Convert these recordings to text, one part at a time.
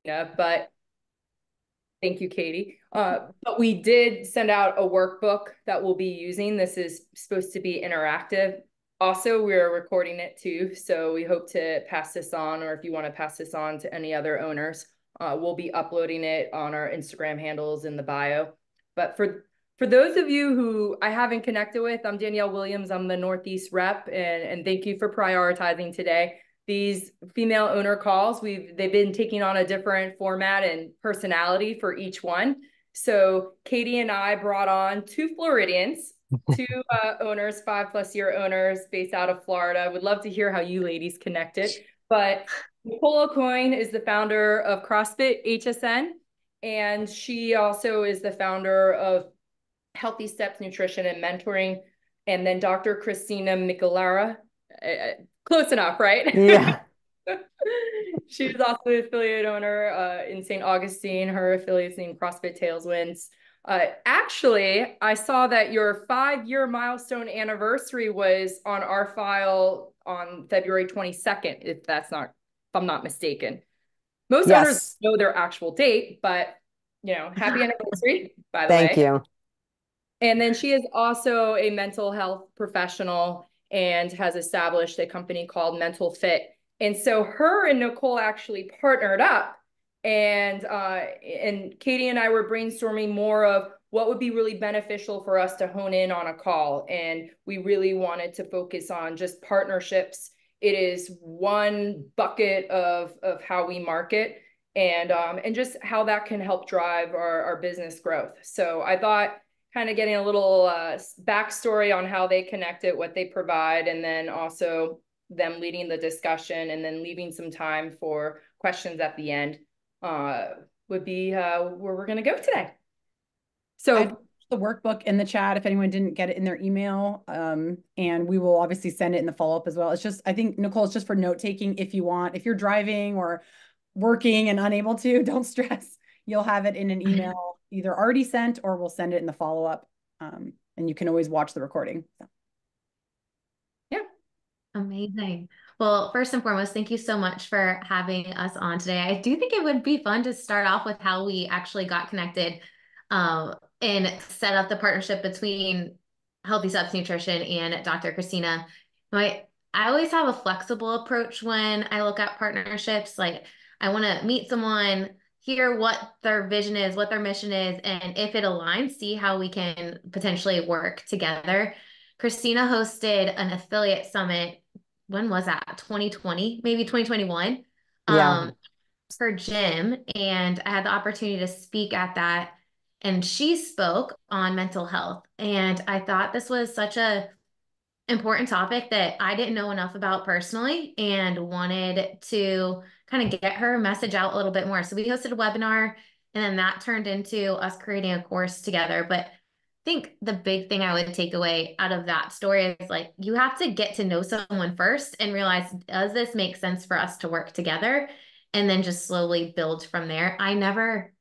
but thank you, Katie. But we did send out a workbook that we'll be using. This is supposed to be interactive. Also, we're recording it too, so we hope to pass this on, or if you want to pass this on to any other owners, we'll be uploading it on our Instagram handles in the bio. But for those of you who I haven't connected with, I'm Danielle Williams. I'm the Northeast rep, and thank you for prioritizing today. These female owner calls, they've been taking on a different format and personality for each one. So Katie and I brought on two Floridians, two owners, 5+ year owners based out of Florida. Would love to hear how you ladies connected. But Nicole Aucoin is the founder of CrossFit HSN, and she also is the founder of Healthy Steps Nutrition and Mentoring. And then Dr. Christina Michelara, close enough, right? Yeah. She's also the affiliate owner in St. Augustine. Her affiliate's named CrossFit Tailwinds. Actually, I saw that your 5-year milestone anniversary was on our file on February 22nd, if I'm not mistaken. Most owners Yes. know their actual date, but happy anniversary, by the Thank way. you. And then she is also a mental health professional and has established a company called Mental Fit. And so her and Nicole actually partnered up, and Katie and I were brainstorming more of what would be really beneficial for us to hone in on a call. And we really wanted to focus on just partnerships. It is one bucket of how we market and just how that can help drive our business growth. So I thought kind of getting a little backstory on how they connect it, what they provide, and then also them leading the discussion and then leaving some time for questions at the end would be where we're going to go today. I So put the workbook in the chat if anyone didn't get it in their email. And we will obviously send it in the follow-up as well. It's just, I think, Nicole, it's just for note taking if you want. If you're driving or working and unable to, don't stress. You'll have it in an email either already sent or we'll send it in the follow-up. And you can always watch the recording. So. yeah. Amazing. Well, first and foremost, thank you so much for having us on today. I do think it would be fun to start off with how we actually got connected and set up the partnership between Healthy Steps Nutrition and Dr. Christina. I always have a flexible approach when I look at partnerships. Like I want to meet someone, hear what their vision is, what their mission is, and if it aligns, see how we can potentially work together. Christina hosted an affiliate summit. When was that? 2020, maybe 2021, Yeah. for Jim. And I had the opportunity to speak at that. And she spoke on mental health. And I thought this was such a important topic that I didn't know enough about personally and wanted to kind of get her message out a little bit more. So we hosted a webinar and then that turned into us creating a course together. But I think the big thing I would take away out of that story is like you have to get to know someone first and realize, does this make sense for us to work together? And then just slowly build from there. I never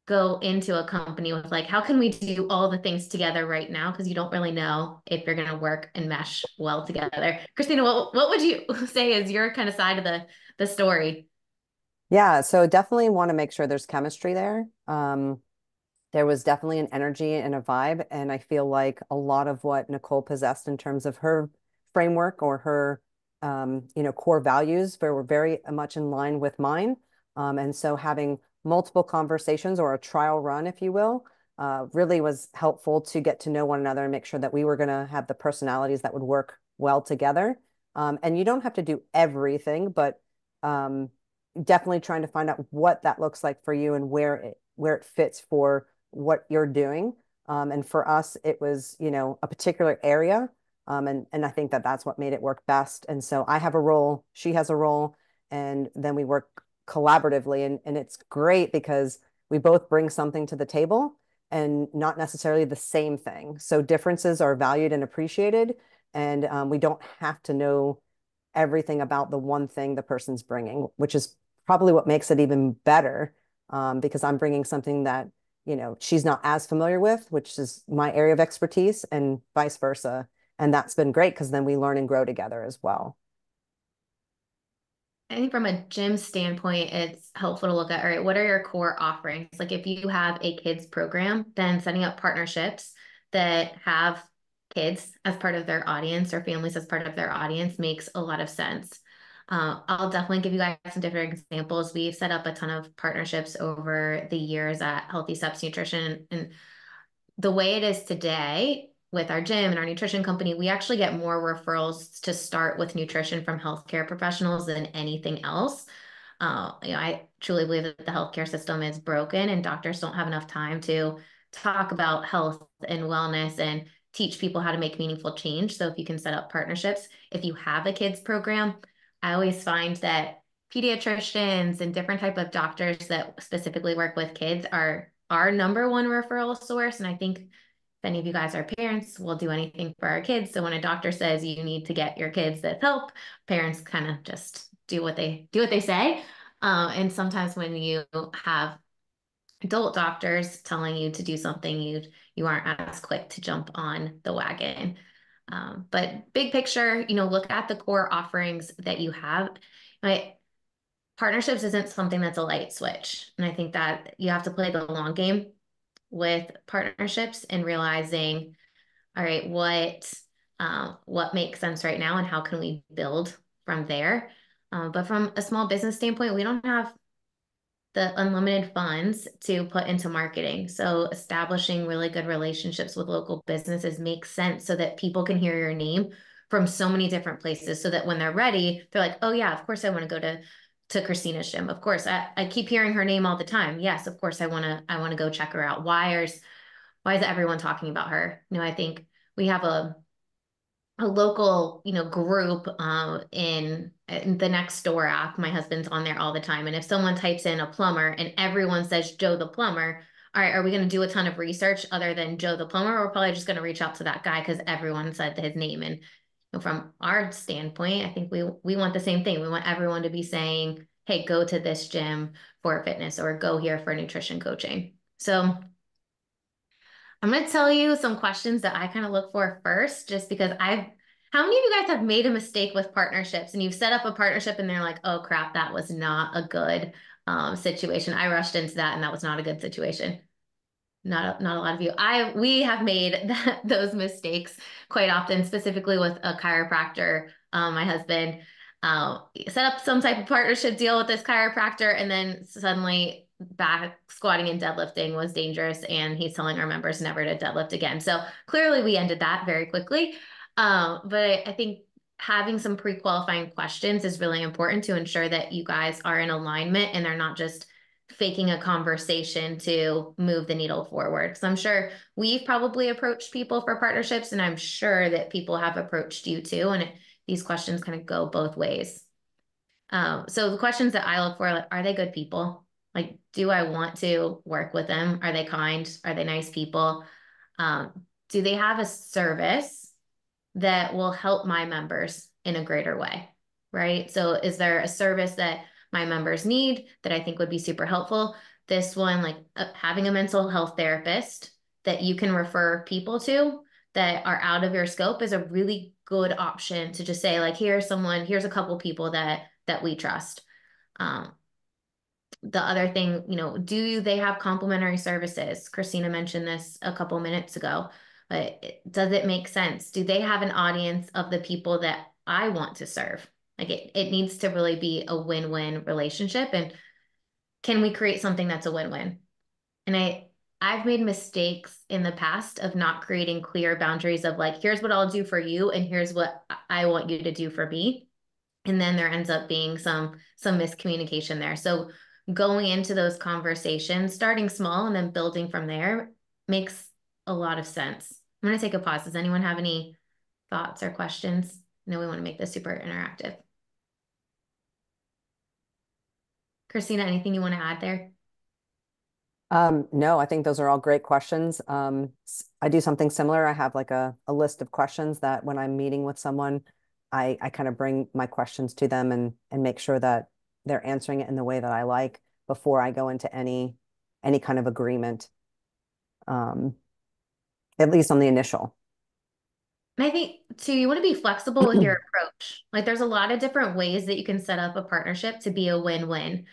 go into a company with like, how can we do all the things together right now? Because you don't really know if you're going to work and mesh well together. Christina, what would you say is your kind of side of the story? Yeah. So definitely want to make sure there's chemistry there. There was definitely an energy and a vibe. And I feel like a lot of what Nicole possessed in terms of her framework or her, core values were very much in line with mine. And so having multiple conversations or a trial run, if you will, really was helpful to get to know one another and make sure that we were going to have the personalities that would work well together. And you don't have to do everything, but definitely trying to find out what that looks like for you and where it fits for what you're doing. And for us, it was, a particular area. And I think that that's what made it work best. And so I have a role, she has a role, and then we work collaboratively. And it's great because we both bring something to the table and not necessarily the same thing. So differences are valued and appreciated. And we don't have to know everything about the one thing the person's bringing, which is probably what makes it even better, because I'm bringing something that, she's not as familiar with, which is my area of expertise, and vice versa. And that's been great because then we learn and grow together as well. I think from a gym standpoint, it's helpful to look at, all right, what are your core offerings? Like if you have a kids program, then setting up partnerships that have kids as part of their audience or families as part of their audience makes a lot of sense. I'll definitely give you guys some different examples. We've set up a ton of partnerships over the years at Healthy Steps Nutrition, and the way it is today with our gym and our nutrition company, we actually get more referrals to start with nutrition from healthcare professionals than anything else. I truly believe that the healthcare system is broken and doctors don't have enough time to talk about health and wellness and teach people how to make meaningful change. So if you can set up partnerships, if you have a kids program, I always find that pediatricians and different type of doctors that specifically work with kids are our number one referral source. And I think if any of you guys are parents, we'll do anything for our kids. So when a doctor says you need to get your kids this help, parents kind of just do what they say. And sometimes when you have adult doctors telling you to do something, you aren't as quick to jump on the wagon. But big picture, look at the core offerings that you have. Right? Partnerships isn't something that's a light switch. And I think that you have to play the long game with partnerships and realizing, all right, what makes sense right now and how can we build from there. But from a small business standpoint, we don't have the unlimited funds to put into marketing. So establishing really good relationships with local businesses makes sense so that people can hear your name from so many different places so that when they're ready, they're like, oh yeah, of course I want to go to Christina's gym. Of course, I keep hearing her name all the time. Yes, of course I want to go check her out. Why is everyone talking about her? I think we have a local, group in the Nextdoor app. My husband's on there all the time. And if someone types in a plumber and everyone says Joe the plumber, all right, are we going to do a ton of research other than Joe the plumber? Or we're probably just going to reach out to that guy because everyone said his name. And from our standpoint, I think we want the same thing. We want everyone to be saying, hey, go to this gym for fitness or go here for nutrition coaching. So I'm going to tell you some questions that I kind of look for first, just because how many of you guys have made a mistake with partnerships and you've set up a partnership and they're like, oh crap, that was not a good situation. I rushed into that and that was not a good situation. Not a lot of you. We have made those mistakes quite often, specifically with a chiropractor. My husband set up some type of partnership deal with this chiropractor, and then suddenly back squatting and deadlifting was dangerous, and he's telling our members never to deadlift again. So clearly we ended that very quickly. But I think having some pre-qualifying questions is really important to ensure that you guys are in alignment and they're not just faking a conversation to move the needle forward. So I'm sure we've probably approached people for partnerships, and I'm sure that people have approached you too. And these questions kind of go both ways. So the questions that I look for, like, are they good people? Like, do I want to work with them? Are they kind? Are they nice people? Do they have a service that will help my members in a greater way, right? So is there a service that my members need that I think would be super helpful? This one, like having a mental health therapist that you can refer people to that are out of your scope is a really good option to just say, like, here's a couple people that we trust. The other thing, do they have complementary services? Christina mentioned this a couple minutes ago, but does it make sense? Do they have an audience of the people that I want to serve? Like it needs to really be a win-win relationship. And can we create something that's a win-win? And I've made mistakes in the past of not creating clear boundaries of like, here's what I'll do for you, and here's what I want you to do for me. And then there ends up being some miscommunication there. So going into those conversations, starting small and then building from there makes a lot of sense. I'm going to take a pause. Does anyone have any thoughts or questions? I know we want to make this super interactive. Christina, anything you want to add there? No, I think those are all great questions. I do something similar. I have like a list of questions that when I'm meeting with someone, I kind of bring my questions to them and make sure that they're answering it in the way that I like before I go into any kind of agreement, at least on the initial. And I think too, you want to be flexible with your approach. Like there's a lot of different ways that you can set up a partnership to be a win-win.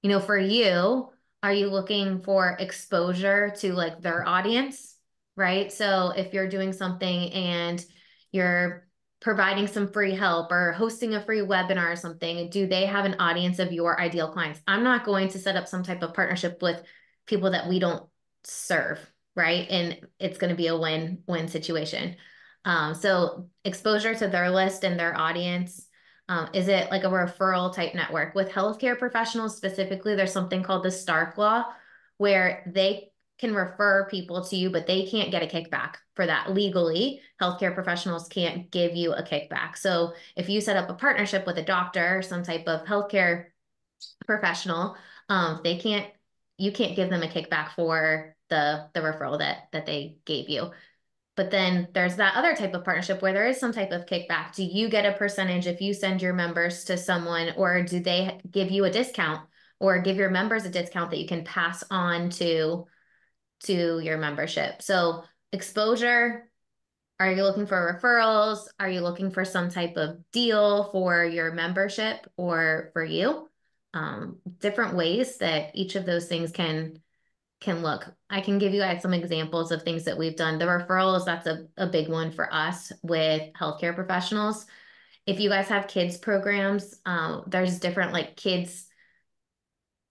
You know, for you, are you looking for exposure to like their audience, right? So if you're doing something and you're providing some free help or hosting a free webinar or something, do they have an audience of your ideal clients? I'm not going to set up some type of partnership with people that we don't serve, right? And it's going to be a win-win situation. So exposure to their list and their audience. Is it like a referral type network? With healthcare professionals specifically, there's something called the Stark Law, where they can refer people to you, but they can't get a kickback for that legally. Healthcare professionals can't give you a kickback. So if you set up a partnership with a doctor or some type of healthcare professional, they can't, you can't give them a kickback for the referral that they gave you. But then there's that other type of partnership where there is some type of kickback. Do you get a percentage if you send your members to someone, or do they give you a discount or give your members a discount that you can pass on to your membership? So exposure, are you looking for referrals? Are you looking for some type of deal for your membership or for you? Different ways that each of those things can look. I can give you guys some examples of things that we've done. The referrals, that's a big one for us with healthcare professionals. If you guys have kids programs, there's different like kids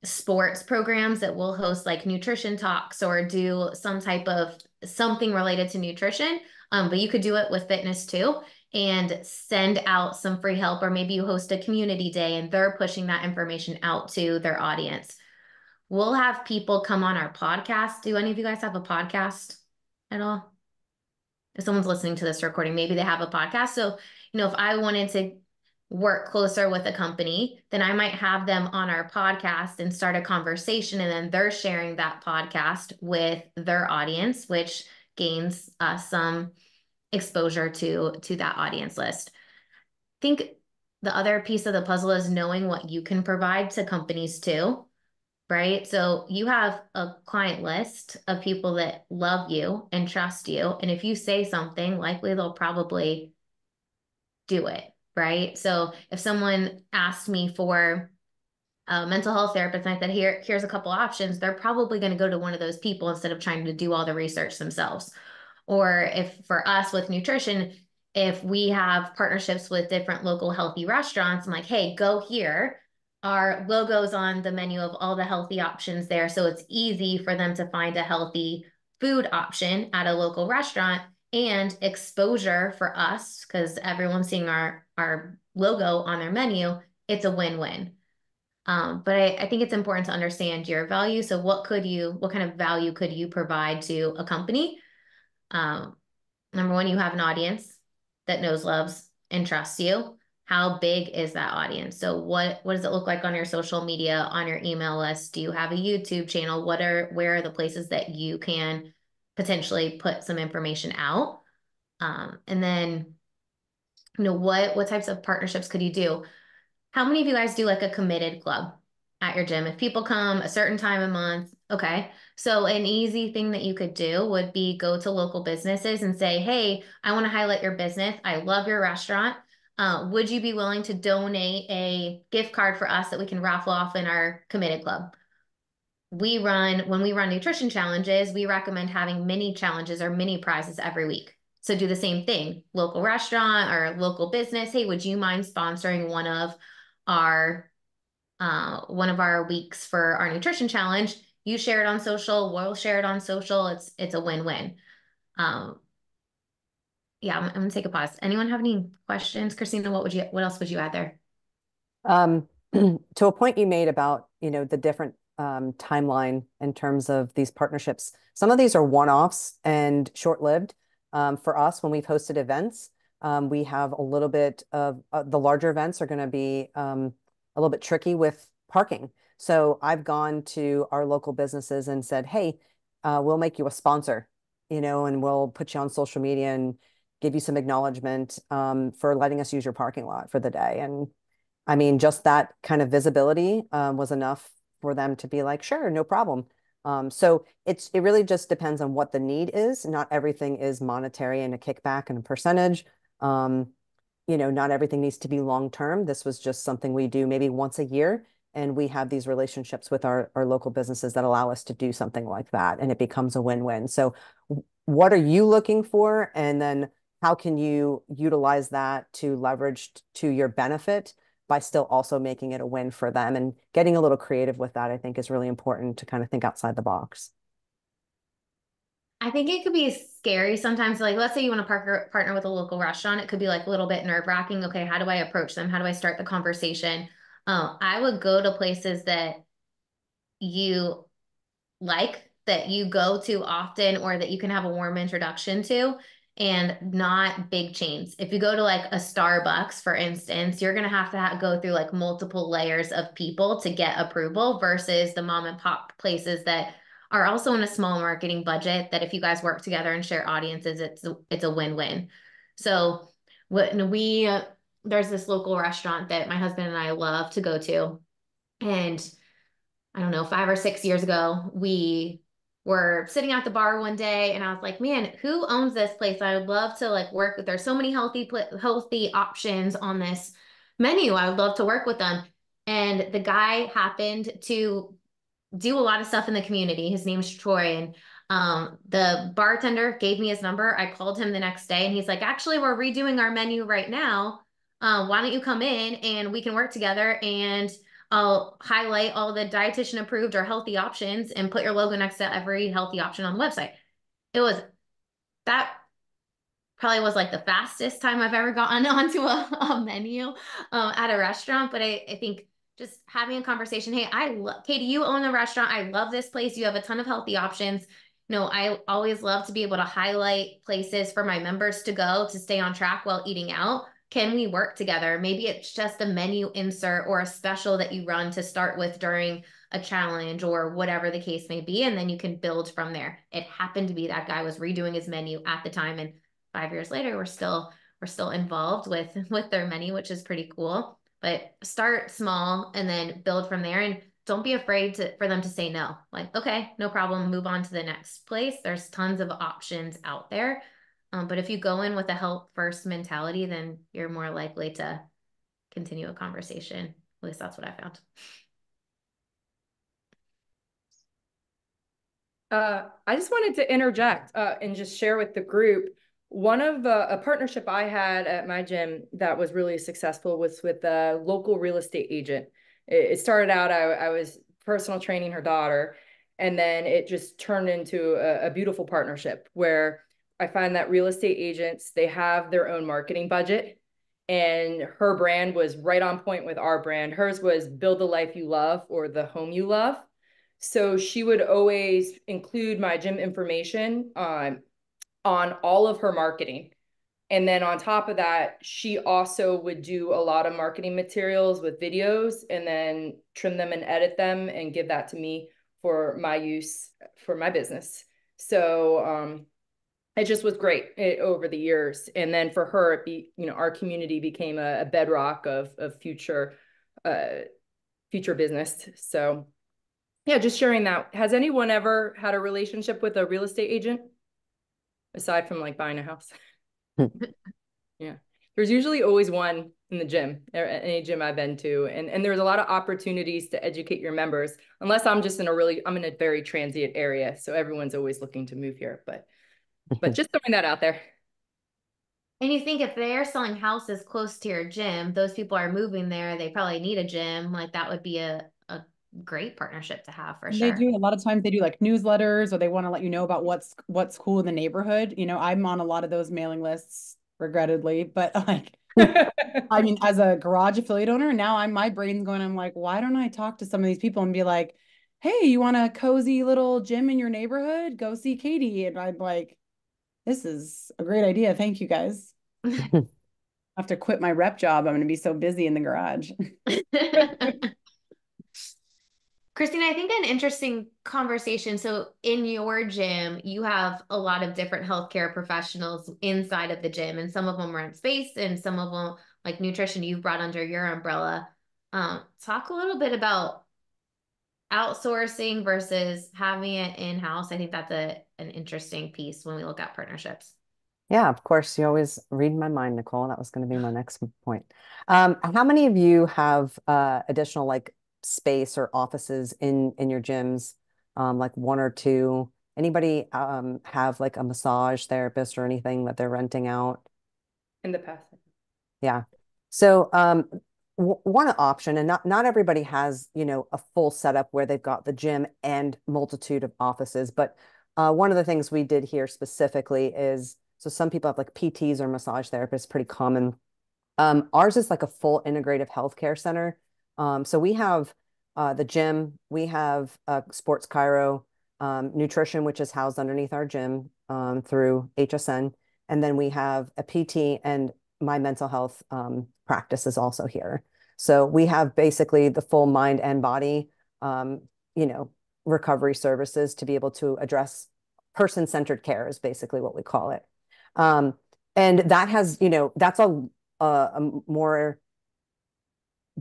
sports programs that will host like nutrition talks or do some type of something related to nutrition. But you could do it with fitness too and send out some free help, or maybe you host a community day and they're pushing that information out to their audience. We'll have people come on our podcast. Do any of you guys have a podcast at all? If someone's listening to this recording, maybe they have a podcast. So, you know, if I wanted to work closer with a company, then I might have them on our podcast and start a conversation, and then they're sharing that podcast with their audience, which gains some exposure to that audience list. I think the other piece of the puzzle is knowing what you can provide to companies too, right? So you have a client list of people that love you and trust you. And if you say something, likely they'll probably do it, right? So if someone asked me for a mental health therapist and I said, here's a couple options, they're probably going to go to one of those people instead of trying to do all the research themselves. Or if for us with nutrition, if we have partnerships with different local healthy restaurants, I'm like, hey, go here. Our logo's on the menu of all the healthy options there. So it's easy for them to find a healthy food option at a local restaurant, and exposure for us because everyone's seeing our logo on their menu. It's a win-win. But I think it's important to understand your value. So what kind of value could you provide to a company? Number one, you have an audience that knows, loves, and trusts you. How big is that audience? So what does it look like on your social media, on your email list? Do you have a YouTube channel? Where are the places that you can potentially put some information out? And then, you know, what types of partnerships could you do? How many of you guys do like a committed club at your gym? If people come a certain time a month, okay. So an easy thing that you could do would be go to local businesses and say, hey, I want to highlight your business. I love your restaurant. Would you be willing to donate a gift card for us that we can raffle off in our committed club? When we run nutrition challenges, we recommend having mini challenges or mini prizes every week. So do the same thing, local restaurant or local business. Hey, would you mind sponsoring one of our weeks for our nutrition challenge? You share it on social, we'll share it on social. It's a win-win. Yeah, I'm gonna take a pause. Anyone have any questions? Christina, what else would you add there? To a point you made about, you know, the different timeline in terms of these partnerships. Some of these are one-offs and short-lived. For us, when we've hosted events, we have a little bit of the larger events are going to be a little bit tricky with parking. So I've gone to our local businesses and said, hey, we'll make you a sponsor, you know, and we'll put you on social media and give you some acknowledgement for letting us use your parking lot for the day. And I mean, just that kind of visibility was enough for them to be like, sure, no problem. So it really just depends on what the need is. Not everything is monetary and a kickback and a percentage. Not everything needs to be long term. This was just something we do maybe once a year. And we have these relationships with our local businesses that allow us to do something like that. And it becomes a win-win. So what are you looking for? And then how can you utilize that to leverage to your benefit by still also making it a win for them? And getting a little creative with that, I think, is really important to kind of think outside the box. I think it could be scary sometimes. Like, let's say you want to partner with a local restaurant. It could be like a little bit nerve-wracking. Okay, how do I approach them? How do I start the conversation? I would go to places that you like, that you go to often, or that you can have a warm introduction to, and not big chains. If you go to like a Starbucks, for instance, you're going to have to go through like multiple layers of people to get approval versus the mom and pop places that are also in a small marketing budget, that if you guys work together and share audiences, it's a win-win. So when there's this local restaurant that my husband and I love to go to, and I don't know, 5 or 6 years ago, we were sitting at the bar one day and I was like, man, who owns this place? I would love to like work with, there's so many healthy options on this menu. I would love to work with them. And the guy happened to do a lot of stuff in the community. His name's Troy. And the bartender gave me his number. I called him the next day and he's like, actually, we're redoing our menu right now. Why don't you come in and we can work together, and I'll highlight all the dietitian approved or healthy options and put your logo next to every healthy option on the website. That probably was like the fastest time I've ever gotten onto a menu at a restaurant. But I think just having a conversation, hey, Katie, you own a restaurant. I love this place. You have a ton of healthy options. I always love to be able to highlight places for my members to go to stay on track while eating out. Can we work together? Maybe it's just a menu insert or a special that you run to start with during a challenge or whatever the case may be. And then you can build from there. It happened to be that guy was redoing his menu at the time. And 5 years later, we're still involved with their menu, which is pretty cool. But start small and then build from there. And don't be afraid for them to say no. Like, okay, no problem. Move on to the next place. There's tons of options out there. But if you go in with a help first mentality, then you're more likely to continue a conversation. At least that's what I found. I just wanted to interject and just share with the group. One of a partnership I had at my gym that was really successful was with a local real estate agent. It started out, I was personal training her daughter, and then it just turned into a beautiful partnership where I find that real estate agents, they have their own marketing budget, and her brand was right on point with our brand. Hers was Build the Life You Love, or the Home You Love. So she would always include my gym information on all of her marketing. And then on top of that, she also would do a lot of marketing materials with videos and then trim them and edit them and give that to me for my use for my business. So it just was great over the years. And then for her, our community became a bedrock of future business. So yeah, just sharing that. Has anyone ever had a relationship with a real estate agent aside from like buying a house? Yeah, there's usually always one in the gym, any gym I've been to, and there's a lot of opportunities to educate your members. Unless I'm just I'm in a very transient area, so everyone's always looking to move here. But just throwing that out there. And you think if they're selling houses close to your gym, those people are moving there, they probably need a gym. Like that would be a great partnership to have for sure. They do. A lot of times they do like newsletters, or they want to let you know about what's cool in the neighborhood. I'm on a lot of those mailing lists, regrettably, but like I mean, as a garage affiliate owner, now my brain's going, I'm like, why don't I talk to some of these people and be like, hey, you want a cozy little gym in your neighborhood? Go see Katie. And I'm like, this is a great idea. Thank you guys. I have to quit my rep job. I'm going to be so busy in the garage. Christina, I think an interesting conversation. So in your gym, you have a lot of different healthcare professionals inside of the gym, and some of them rent space and some of them, like nutrition, you've brought under your umbrella. Talk a little bit about outsourcing versus having it in-house. I think that's an interesting piece when we look at partnerships. Yeah, of course. You always read my mind, Nicole. That was going to be my next point. How many of you have additional like space or offices in your gyms, like one or two? Anybody have like a massage therapist or anything that they're renting out? In the past. Yeah. So one option, and not everybody has, you know, a full setup where they've got the gym and multitude of offices. But one of the things we did here specifically is, so some people have like PTs or massage therapists, pretty common. Ours is like a full integrative healthcare center. So we have the gym, we have sports chiro, nutrition, which is housed underneath our gym through HSN. And then we have a PT, and my mental health practice is also here. So we have basically the full mind and body, you know, recovery services to be able to address person-centered care is basically what we call it. And that has, you know, that's a more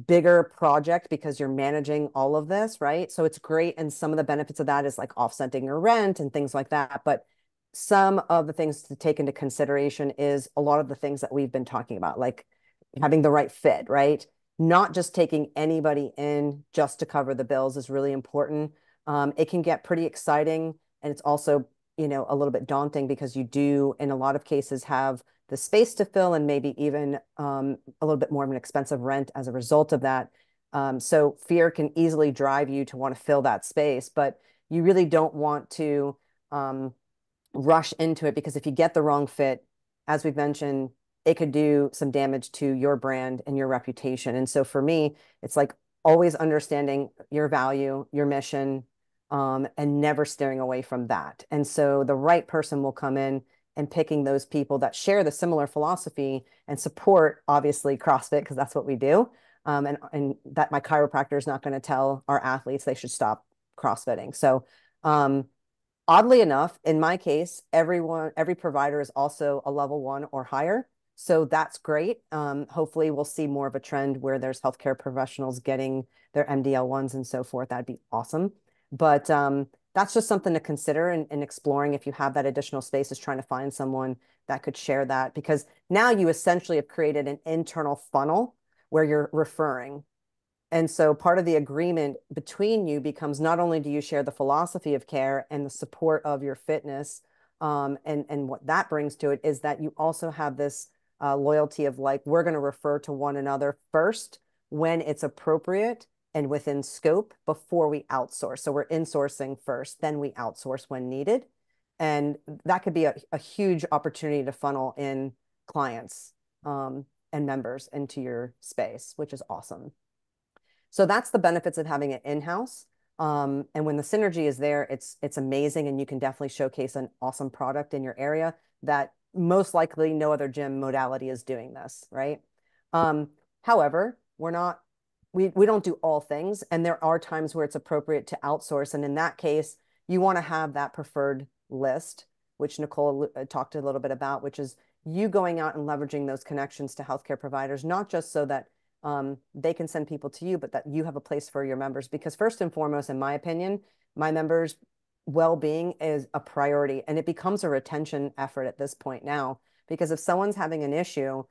bigger project because you're managing all of this, right? So it's great. And some of the benefits of that is like offsetting your rent and things like that. But some of the things to take into consideration is a lot of the things that we've been talking about, like having the right fit, right? Not just taking anybody in just to cover the bills is really important. It can get pretty exciting, and it's also, you know, a little bit daunting because you do, in a lot of cases, have the space to fill and maybe even a little bit more of an expensive rent as a result of that. So fear can easily drive you to want to fill that space, but you really don't want to rush into it, because if you get the wrong fit, as we've mentioned, it could do some damage to your brand and your reputation. And so for me, it's like always understanding your value, your mission, and never steering away from that. And so the right person will come in, and picking those people that share the similar philosophy and support, obviously, CrossFit, because that's what we do. And that my chiropractor is not going to tell our athletes they should stop CrossFitting. So oddly enough, in my case, every provider is also a level 1 or higher. So that's great. Hopefully we'll see more of a trend where there's healthcare professionals getting their MDL1s and so forth. That'd be awesome. But that's just something to consider and exploring if you have that additional space, is trying to find someone that could share that, because now you essentially have created an internal funnel where you're referring. And so part of the agreement between you becomes, not only do you share the philosophy of care and the support of your fitness, and what that brings to it is that you also have this loyalty of like, we're going to refer to one another first when it's appropriate and within scope before we outsource. So we're insourcing first, then we outsource when needed. And that could be a huge opportunity to funnel in clients and members into your space, which is awesome. So that's the benefits of having it in-house. And when the synergy is there, it's amazing, and you can definitely showcase an awesome product in your area that most likely no other gym modality is doing this, right? However, we don't do all things, and there are times where it's appropriate to outsource. And in that case, you want to have that preferred list, which Nicole talked a little bit about, which is you going out and leveraging those connections to healthcare providers, not just so that they can send people to you, but that you have a place for your members. Because first and foremost, in my opinion, my members' well-being is a priority, and it becomes a retention effort at this point now. Because if someone's having an issue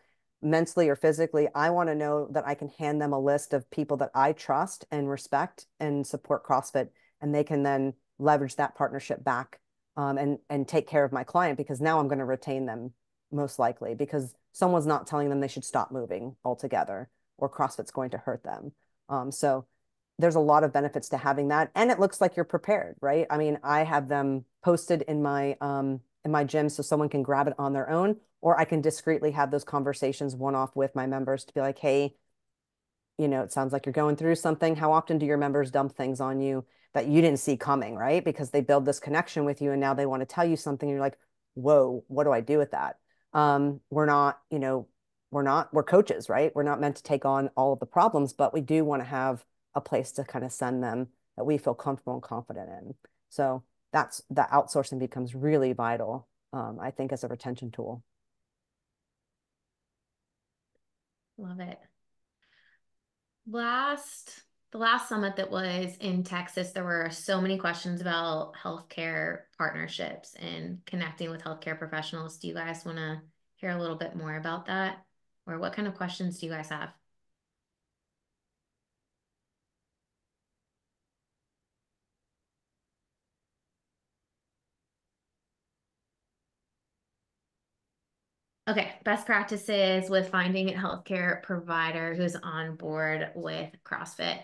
mentally or physically, I want to know that I can hand them a list of people that I trust and respect and support CrossFit, and they can then leverage that partnership back and take care of my client, because now I'm going to retain them most likely, because someone's not telling them they should stop moving altogether, or CrossFit's going to hurt them. So there's a lot of benefits to having that. And it looks like you're prepared, right? I mean, I have them posted in my gym so someone can grab it on their own, or I can discreetly have those conversations one-off with my members to be like, hey, you know, it sounds like you're going through something. How often do your members dump things on you that you didn't see coming, right? Because they build this connection with you, and now they want to tell you something. And you're like, whoa, what do I do with that? We're not, you know, we're coaches, right? We're not meant to take on all of the problems, but we do want to have a place to kind of send them that we feel comfortable and confident in. So that's the outsourcing becomes really vital, I think, as a retention tool. Love it. Last The last summit that was in Texas, there were so many questions about healthcare partnerships and connecting with healthcare professionals. Do you guys want to hear a little bit more about that? Or what kind of questions do you guys have? Okay, best practices with finding a healthcare provider who's on board with CrossFit.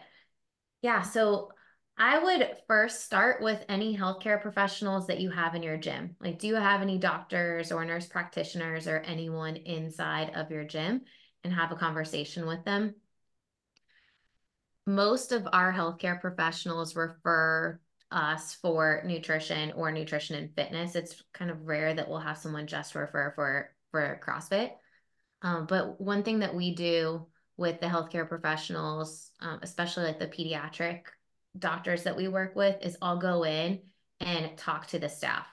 Yeah, so I would first start with any healthcare professionals that you have in your gym. Like, do you have any doctors or nurse practitioners or anyone inside of your gym, and have a conversation with them? Most of our healthcare professionals refer us for nutrition or nutrition and fitness. It's kind of rare that we'll have someone just refer for CrossFit. But one thing that we do with the healthcare professionals, especially like the pediatric doctors that we work with, is I'll go in and talk to the staff.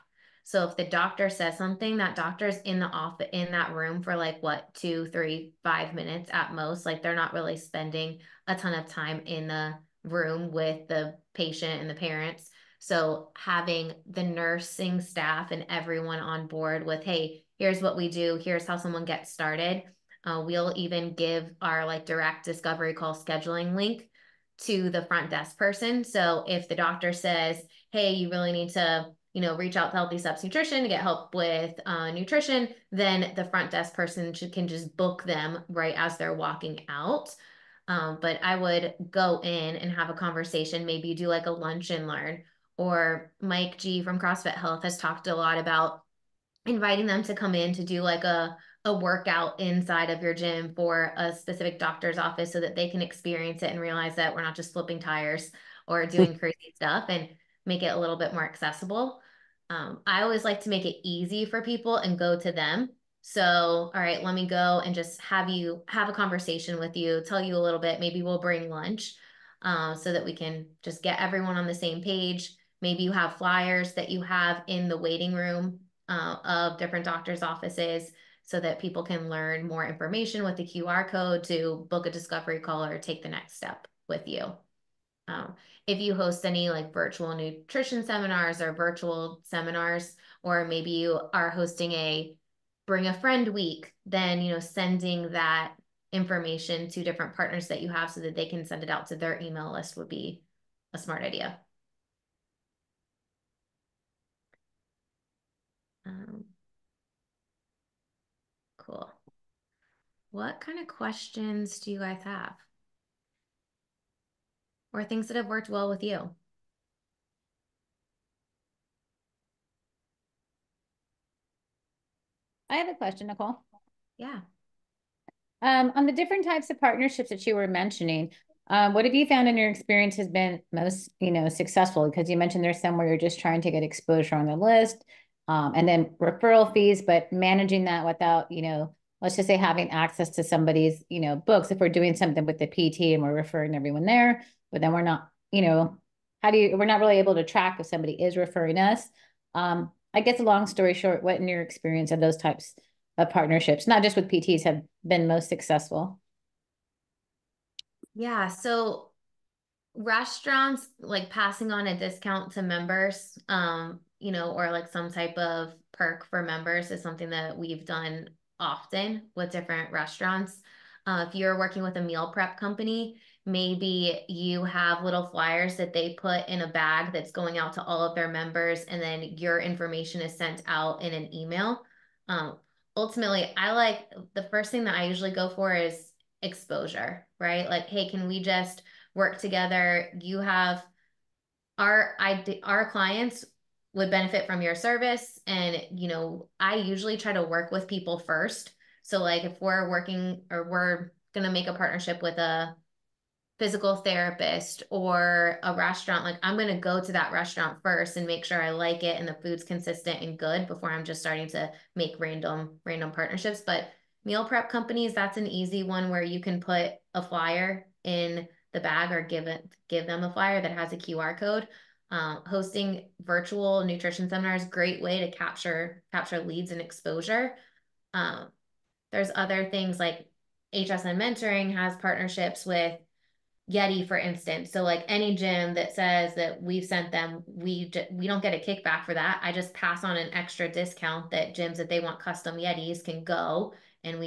So if the doctor says something, that doctor's in the office, in that room for like what, 2, 3, 5 minutes at most. Like they're not really spending a ton of time in the room with the patient and the parents. So having the nursing staff and everyone on board with, hey, here's what we do, here's how someone gets started. We'll even give our like direct discovery call scheduling link to the front desk person. So if the doctor says, hey, you really need to, reach out to Healthy Steps Nutrition to get help with nutrition, then the front desk person can just book them right as they're walking out. But I would go in and have a conversation, maybe do like a lunch and learn. Or Mike G from CrossFit Health has talked a lot about inviting them to come in to do like a workout inside of your gym for a specific doctor's office so that they can experience it and realize that we're not just flipping tires or doing crazy stuff, and make it a little bit more accessible. I always like to make it easy for people and go to them. So, all right, let me go and just have a conversation with you, tell you a little bit. Maybe we'll bring lunch so that we can just get everyone on the same page. Maybe you have flyers that you have in the waiting room of different doctors' offices so that people can learn more information with the QR code to book a discovery call or take the next step with you. If you host any like virtual nutrition seminars or virtual seminars, or maybe you are hosting a bring a friend week, then, sending that information to different partners that you have so that they can send it out to their email list would be a smart idea. Cool. What kind of questions do you guys have? Or things that have worked well with you? I have a question, Nicole. Yeah. On the different types of partnerships that you were mentioning, what have you found in your experience has been most, successful? Because you mentioned there's some where you're just trying to get exposure on the list, and then referral fees, but managing that without, let's just say having access to somebody's, books. If we're doing something with the PT and we're referring everyone there, but then we're not, we're not really able to track if somebody is referring us. I guess a long story short, what in your experience of those types of partnerships, not just with PTs, have been most successful? Yeah. So restaurants like passing on a discount to members, or like some type of perk for members is something that we've done often with different restaurants. If you're working with a meal prep company, maybe you have little flyers that they put in a bag that's going out to all of their members, and then your information is sent out in an email. Ultimately, the first thing that I usually go for is exposure, right? Like, hey, can we just work together? You have our clients would benefit from your service. And, I usually try to work with people first. So like if we're working or we're going to make a partnership with a physical therapist or a restaurant, like I'm going to go to that restaurant first and make sure I like it and the food's consistent and good before I'm just starting to make random partnerships. But meal prep companies, that's an easy one where you can put a flyer in the bag or give them a flyer that has a QR code. Hosting virtual nutrition seminars, great way to capture leads and exposure. There's other things like HSN Mentoring has partnerships with Yeti, for instance. So like any gym that says that we've sent them, we don't get a kickback for that. I just pass on an extra discount that gyms that they want custom Yetis can go, and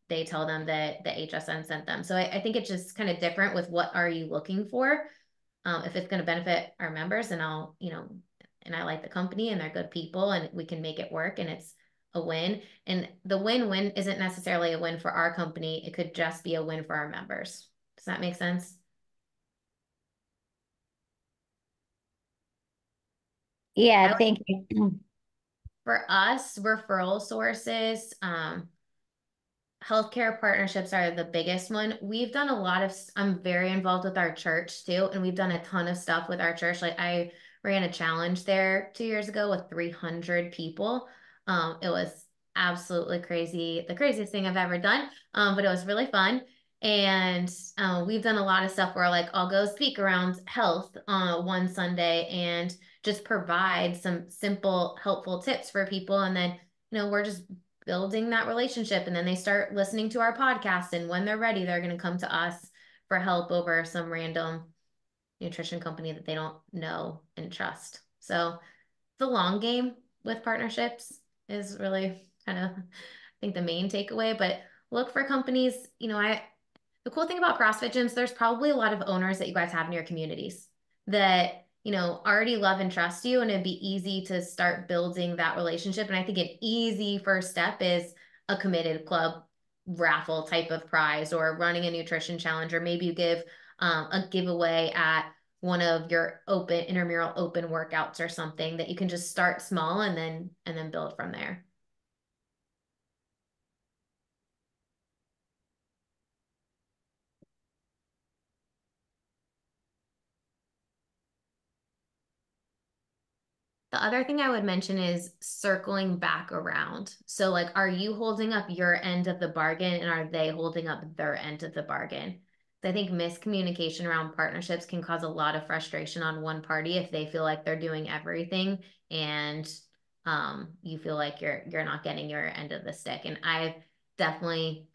they tell them that the HSN sent them. So I think it's just kind of different with what are you looking for. If it's going to benefit our members, and and I like the company and they're good people and we can make it work and it's a win. And the win-win isn't necessarily a win for our company. It could just be a win for our members. Does that make sense? Yeah, thank you. For us, referral sources, healthcare partnerships are the biggest one. We've done a lot of, I'm very involved with our church too, and we've done a ton of stuff with our church. Like I ran a challenge there 2 years ago with 300 people. It was absolutely crazy, the craziest thing I've ever done. But it was really fun. And we've done a lot of stuff where like I'll go speak around health one Sunday and just provide some simple, helpful tips for people. And then, we're just building that relationship, and then they start listening to our podcast, and when they're ready they're going to come to us for help over some random nutrition company that they don't know and trust. So the long game with partnerships is really kind of, I think, the main takeaway. But look for companies, the cool thing about CrossFit gyms, there's probably a lot of owners that you guys have in your communities that, already love and trust you, and it'd be easy to start building that relationship. And I think an easy first step is a committed club raffle type of prize, or running a nutrition challenge, or maybe you give a giveaway at one of your intramural open workouts or something that you can just start small and then build from there. The other thing I would mention is circling back around. So like, are you holding up your end of the bargain, and are they holding up their end of the bargain? I think miscommunication around partnerships can cause a lot of frustration on one party if they feel like they're doing everything, and you feel like you're not getting your end of the stick. And I've definitely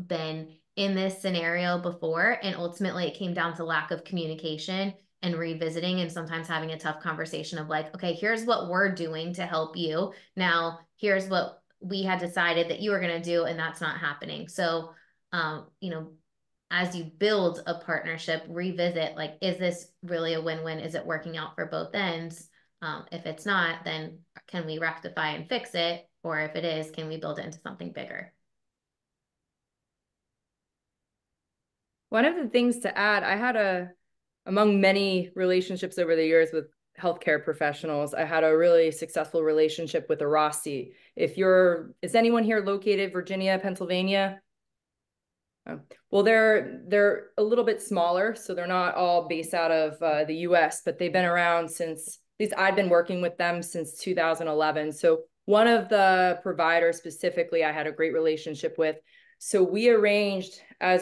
been in this scenario before, and ultimately it came down to lack of communication and revisiting, and sometimes having a tough conversation of like, okay, here's what we're doing to help you. Now, here's what we had decided that you were going to do, and that's not happening. So, as you build a partnership, revisit, like, is this really a win-win? Is it working out for both ends? If it's not, then can we rectify and fix it? Or if it is, can we build it into something bigger? One of the things to add, I had among many relationships over the years with healthcare professionals, I had a really successful relationship with a Rossi. Is anyone here located Virginia, Pennsylvania? Oh. Well, they're a little bit smaller, so they're not all based out of the US, but they've been around since, at least I've been working with them since 2011. So one of the providers specifically, I had a great relationship with. So we arranged, as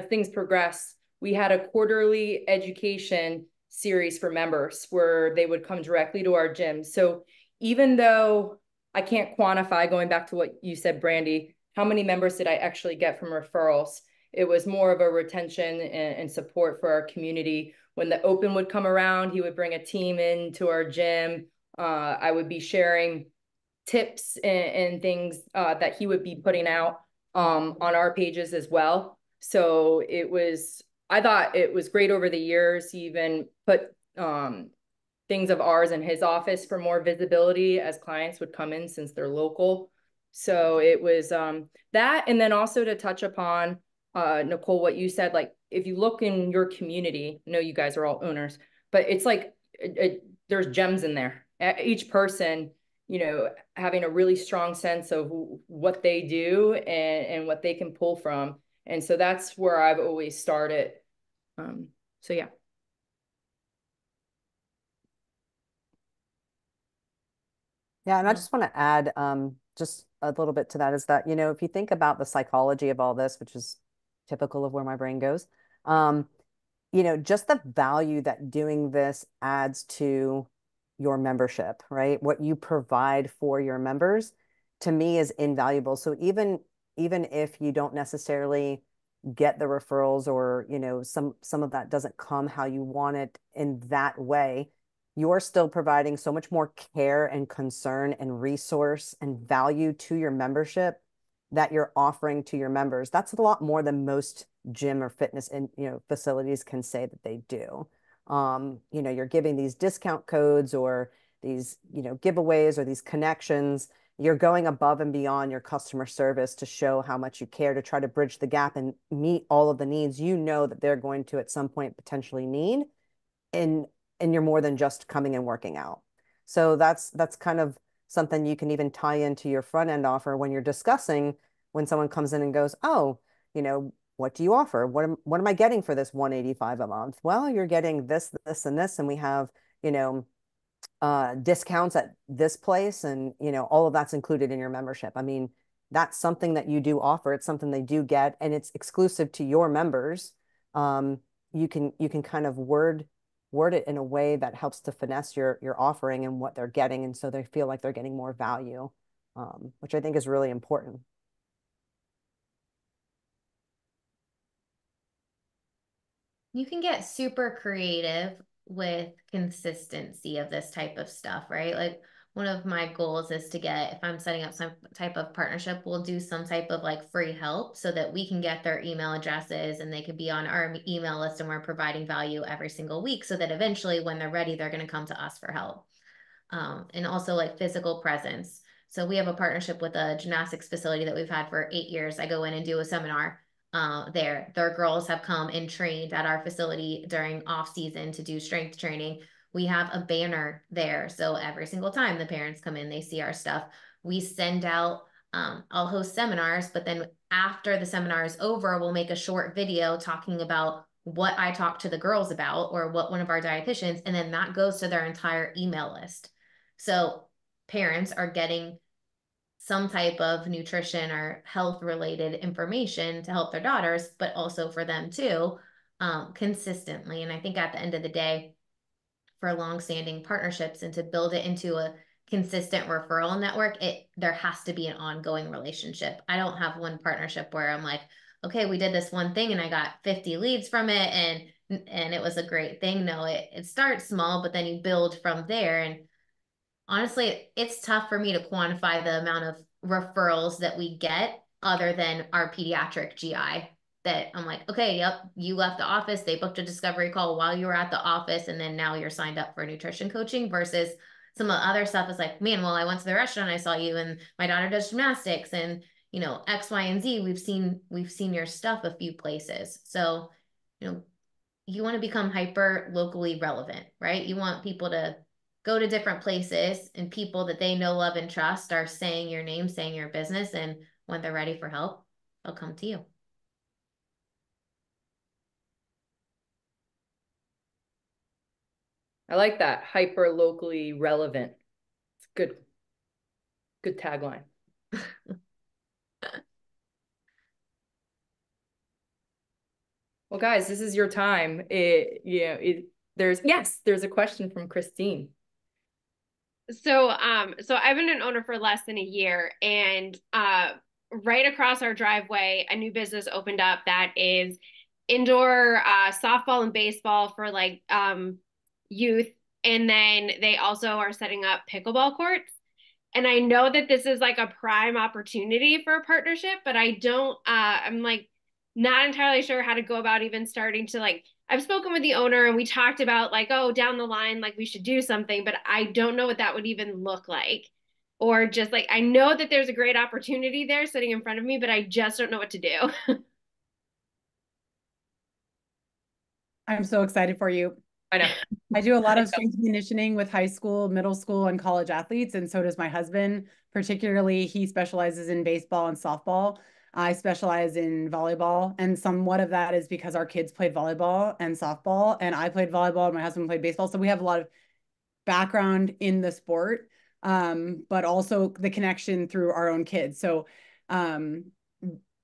things progressed, we had a quarterly education series for members where they would come directly to our gym. So even though I can't quantify, going back to what you said, Brandy, how many members did I actually get from referrals? It was more of a retention and support for our community. When the open would come around, he would bring a team into our gym. I would be sharing tips and things that he would be putting out on our pages as well. So I thought it was great over the years. He even put things of ours in his office for more visibility as clients would come in, since they're local. So it was that. And then also to touch upon, Nicole, what you said, like, if you look in your community, I know you guys are all owners, but it's like there's gems in there. Each person, having a really strong sense of what they do and what they can pull from. And so that's where I've always started. So yeah. Yeah, and I just want to add just a little bit to that, is that, if you think about the psychology of all this, which is typical of where my brain goes, just the value that doing this adds to your membership, right? What you provide for your members, to me, is invaluable. So even if you don't necessarily get the referrals, or, you know, some of that doesn't come how you want it in that way, you're still providing so much more care and concern and resource and value to your membership that you're offering to your members. That's a lot more than most gym or fitness and, you know, facilities can say that they do. You know, you're giving these discount codes or these, you know, giveaways or these connections. You're going above and beyond your customer service to show how much you care, to try to bridge the gap and meet all of the needs you know that they're going to at some point potentially need. And you're more than just coming and working out. So that's kind of something you can even tie into your front end offer when you're discussing, when someone comes in and goes, oh, you know, what do you offer? What am I getting for this 185 a month? Well, you're getting this, this, and this, and we have, you know, discounts at this place, and, you know, all of that's included in your membership. I mean, that's something that you do offer. It's something they do get, and it's exclusive to your members. You can kind of word it in a way that helps to finesse your offering and what they're getting, and so they feel like they're getting more value, which I think is really important. You can get super creative with consistency of this type of stuff, right? Like one of my goals is to get, if I'm setting up some type of partnership, we'll do some type of like free help so that we can get their email addresses and they can be on our email list, and we're providing value every single week so that eventually when they're ready, they're going to come to us for help. And also like physical presence. So we have a partnership with a gymnastics facility that we've had for 8 years. I go in and do a seminar there. Their girls have come and trained at our facility during off season to do strength training. We have a banner there. So every single time the parents come in, they see our stuff. We send out, I'll host seminars, but then after the seminar is over, we'll make a short video talking about what I talked to the girls about or what one of our dietitians, and then that goes to their entire email list. So parents are getting some type of nutrition or health related information to help their daughters, but also for them too, consistently. And I think at the end of the day, for long-standing partnerships and to build it into a consistent referral network, there has to be an ongoing relationship. I don't have one partnership where I'm like, okay, we did this one thing and I got 50 leads from it and it was a great thing. No, it starts small, but then you build from there. And honestly, it's tough for me to quantify the amount of referrals that we get other than our pediatric GI, that I'm like, okay, yep, you left the office, they booked a discovery call while you were at the office, and then now you're signed up for nutrition coaching, versus some of the other stuff is like, man, well, I went to the restaurant, I saw you, and my daughter does gymnastics, and you know, X, Y, and Z, we've seen your stuff a few places. So, you know, you want to become hyper locally relevant, right? You want people to go to different places, and people that they know, love, and trust are saying your name, saying your business. And when they're ready for help, they'll come to you. I like that. Hyper locally relevant. It's good. Good tagline. Well, guys, this is your time. There's a question from Christine. So I've been an owner for less than a year, and right across our driveway, a new business opened up that is indoor softball and baseball for like youth, and then they also are setting up pickleball courts. And I know that this is like a prime opportunity for a partnership, but I'm like not entirely sure how to go about even starting to like, I've spoken with the owner and we talked about like, oh, down the line, like we should do something, but I don't know what that would even look like. Or just like, I know that there's a great opportunity there sitting in front of me, but I just don't know what to do. I'm so excited for you. I know. I do a lot of strength and conditioning with high school, middle school, and college athletes, and so does my husband. Particularly, he specializes in baseball and softball. I specialize in volleyball, and somewhat of that is because our kids played volleyball and softball, and I played volleyball, and my husband played baseball, so we have a lot of background in the sport, but also the connection through our own kids. So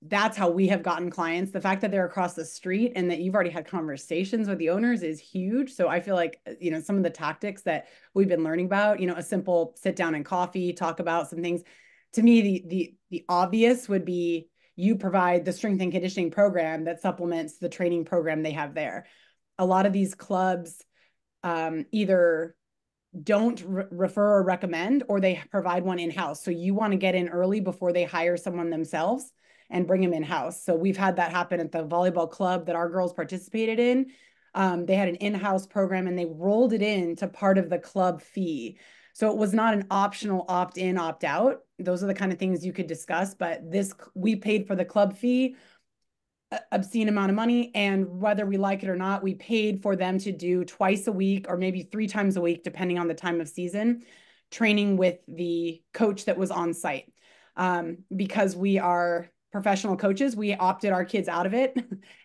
that's how we have gotten clients. The fact that they're across the street and that you've already had conversations with the owners is huge. So I feel like, you know, some of the tactics that we've been learning about, you know, a simple sit down and coffee, talk about some things. To me, the obvious would be, you provide the strength and conditioning program that supplements the training program they have there. A lot of these clubs either don't refer or recommend, or they provide one in-house. So you want to get in early before they hire someone themselves and bring them in-house. So we've had that happen at the volleyball club that our girls participated in. They had an in-house program and they rolled it into part of the club fee. So it was not an optional opt-in, opt-out. Those are the kind of things you could discuss, but we paid for the club fee, obscene amount of money, and whether we like it or not, we paid for them to do twice a week or maybe 3 times a week, depending on the time of season, training with the coach that was on site. Because we are professional coaches, we opted our kids out of it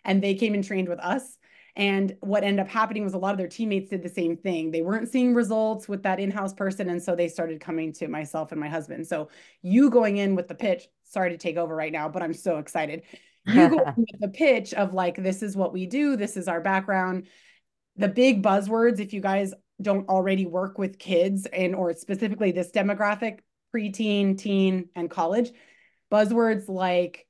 and they came and trained with us. And what ended up happening was a lot of their teammates did the same thing. They weren't seeing results with that in-house person. And so they started coming to myself and my husband. So you going in with the pitch, sorry to take over right now, but I'm so excited. You go in with the pitch of like, this is what we do. This is our background. The big buzzwords, if you guys don't already work with kids or specifically this demographic, preteen, teen, and college, buzzwords like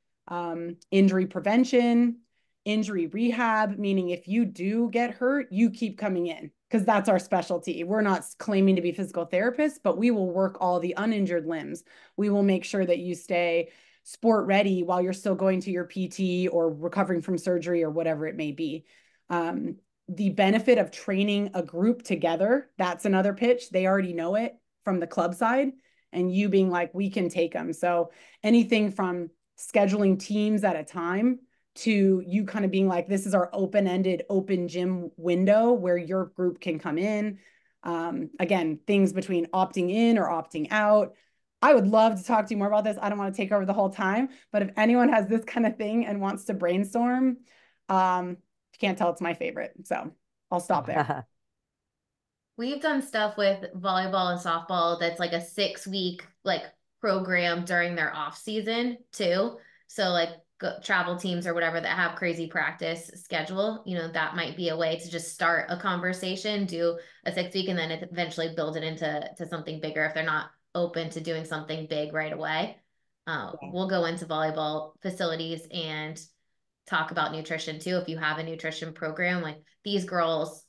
injury prevention, injury rehab, meaning if you do get hurt, you keep coming in because that's our specialty. We're not claiming to be physical therapists, but we will work all the uninjured limbs. We will make sure that you stay sport ready while you're still going to your PT or recovering from surgery or whatever it may be. The benefit of training a group together, that's another pitch. They already know it from the club side, and you being like, we can take them. So anything from scheduling teams at a time to you kind of being like, this is our open-ended open gym window where your group can come in. Again, things between opting in or opting out. I would love to talk to you more about this. I don't want to take over the whole time, but if anyone has this kind of thing and wants to brainstorm, you can't tell it's my favorite. So I'll stop there. We've done stuff with volleyball and softball that's like a 6-week like program during their off season too. So like travel teams or whatever that have crazy practice schedule, you know, that might be a way to just start a conversation, do a 6-week, and then eventually build it into something bigger if they're not open to doing something big right away. We'll go into volleyball facilities and talk about nutrition too. If you have a nutrition program, like these girls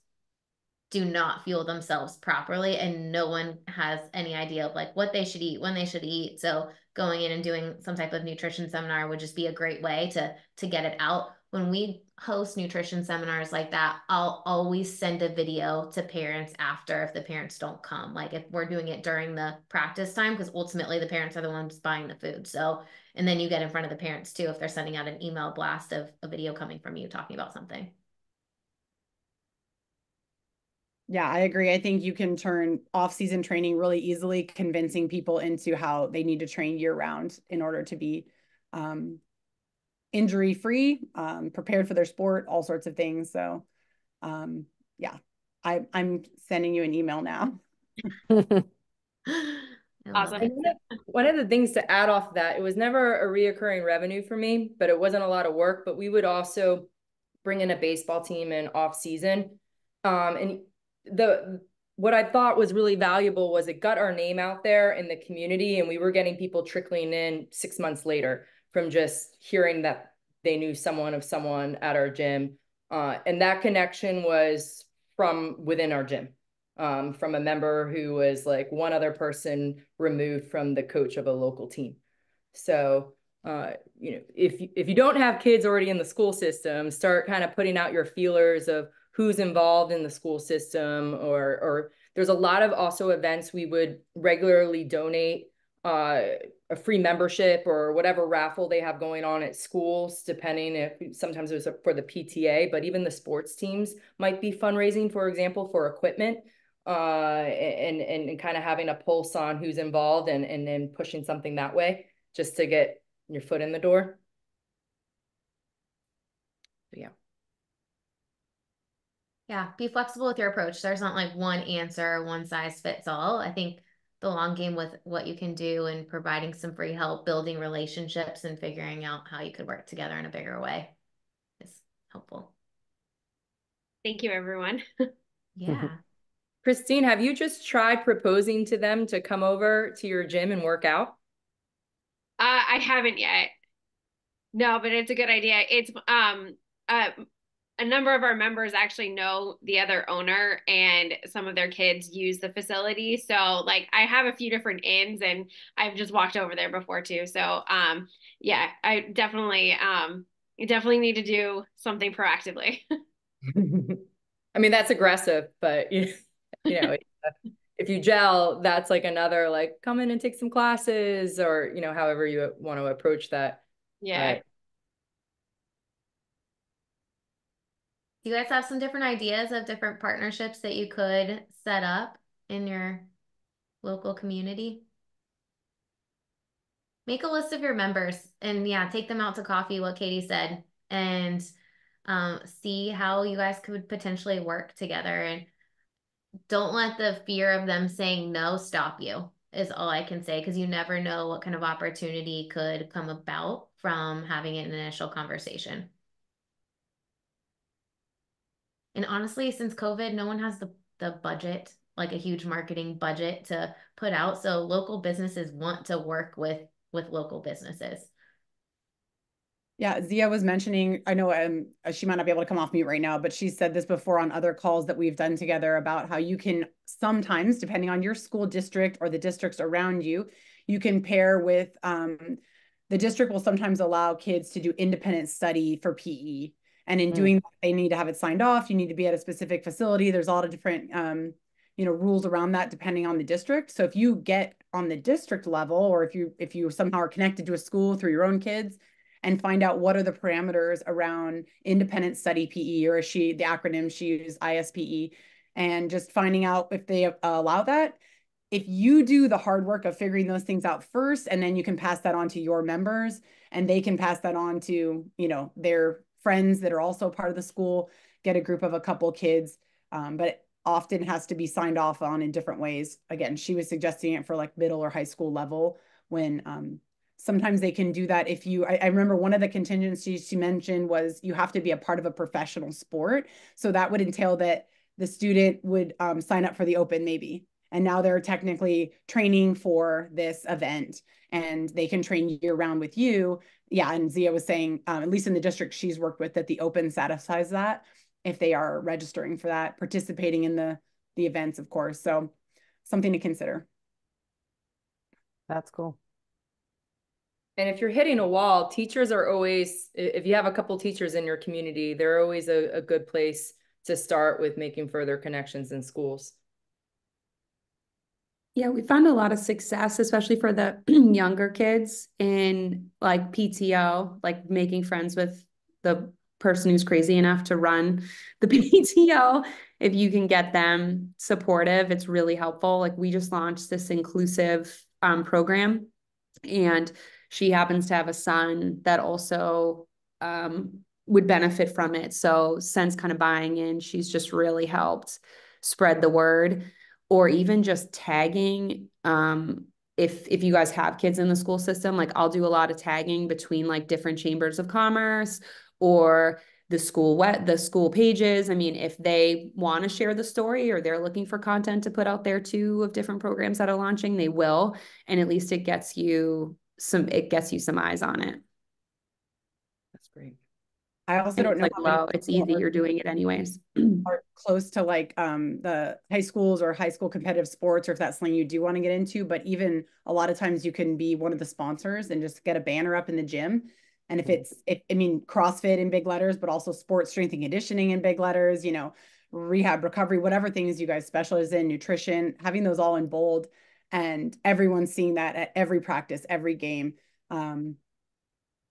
do not fuel themselves properly and no one has any idea of like what they should eat, when they should eat. So going in and doing some type of nutrition seminar would just be a great way to get it out. When we host nutrition seminars like that, I'll always send a video to parents after if the parents don't come. Like if we're doing it during the practice time, because ultimately the parents are the ones buying the food. So, and then you get in front of the parents too if they're sending out an email blast of a video coming from you talking about something. Yeah, I agree. I think you can turn off-season training really easily, convincing people into how they need to train year-round in order to be injury-free, prepared for their sport, all sorts of things. So, yeah, I'm sending you an email now. Awesome. One of the things to add off that, it was never a reoccurring revenue for me, but it wasn't a lot of work. But we would also bring in a baseball team in off season, and what I thought was really valuable was it got our name out there in the community, and we were getting people trickling in 6 months later from just hearing that they knew someone of someone at our gym. And that connection was from within our gym, from a member who was like one other person removed from the coach of a local team. So, you know, if you don't have kids already in the school system, start kind of putting out your feelers of who's involved in the school system, or there's a lot of also events we would regularly donate a free membership or whatever raffle they have going on at schools, depending if sometimes it was for the PTA, but even the sports teams might be fundraising, for example, for equipment, and kind of having a pulse on who's involved and then pushing something that way just to get your foot in the door. But yeah. Yeah, be flexible with your approach. There's not like one answer, one size fits all. I think the long game with what you can do and providing some free help, building relationships and figuring out how you could work together in a bigger way is helpful. Thank you, everyone. Yeah. Christine, have you just tried proposing to them to come over to your gym and work out? I haven't yet. No, but it's a good idea. It's a number of our members actually know the other owner and some of their kids use the facility. So like I have a few different inns and I've just walked over there before too. So yeah, I definitely you definitely need to do something proactively. I mean, that's aggressive, but you know, if you gel, that's like another like come in and take some classes or, you know, however you want to approach that. Yeah. Do you guys have some different ideas of different partnerships that you could set up in your local community? Make a list of your members and yeah, take them out to coffee, what Katie said, and see how you guys could potentially work together. And don't let the fear of them saying no stop you, is all I can say, because you never know what kind of opportunity could come about from having an initial conversation. And honestly, since COVID, no one has the budget, like a huge marketing budget to put out. So local businesses want to work with local businesses. Yeah, Zia was mentioning, I know she might not be able to come off mute right now, but she said this before on other calls that we've done together about how you can sometimes, depending on your school district or the districts around you, you can pair with, the district will sometimes allow kids to do independent study for PE. And in doing that, they need to have it signed off. You need to be at a specific facility. There's a lot of different, rules around that depending on the district. So if you get on the district level, or if you somehow are connected to a school through your own kids, and find out what are the parameters around independent study PE, or the acronym she used, ISPE, and just finding out if they allow that. If you do the hard work of figuring those things out first, and then you can pass that on to your members, and they can pass that on to, their friends that are also part of the school, get a group of a couple kids, but often has to be signed off on in different ways. Again, she was suggesting it for like middle or high school level when sometimes they can do that if you, I remember one of the contingencies she mentioned was you have to be a part of a professional sport. So that would entail that the student would sign up for the Open maybe. And now they're technically training for this event and they can train year round with you. Yeah, and Zia was saying, at least in the district she's worked with, that the Open satisfies that if they are registering for that, participating in the events, of course. So something to consider. That's cool. And if you're hitting a wall, teachers are always, if you have a couple teachers in your community, they're always a good place to start with making further connections in schools. Yeah, we found a lot of success, especially for the younger kids in like PTO, like making friends with the person who's crazy enough to run the PTO. If you can get them supportive, it's really helpful. Like we just launched this inclusive program, and she happens to have a son that also would benefit from it. So since kind of buying in, she's just really helped spread the word. Or even just tagging, if you guys have kids in the school system, like I'll do a lot of tagging between like different chambers of commerce or the school pages. I mean, if they want to share the story or they're looking for content to put out there too of different programs that are launching, they will. And at least it gets you some eyes on it. That's great. I also don't know. Like, well, it's easy. You're doing it anyways. Are close to like the high schools or high school competitive sports, or if that's something you do want to get into. But even a lot of times you can be one of the sponsors and just get a banner up in the gym. And if CrossFit in big letters, but also sports strength and conditioning in big letters, rehab, recovery, whatever things you guys specialize in, nutrition, having those all in bold, and everyone's seeing that at every practice, every game.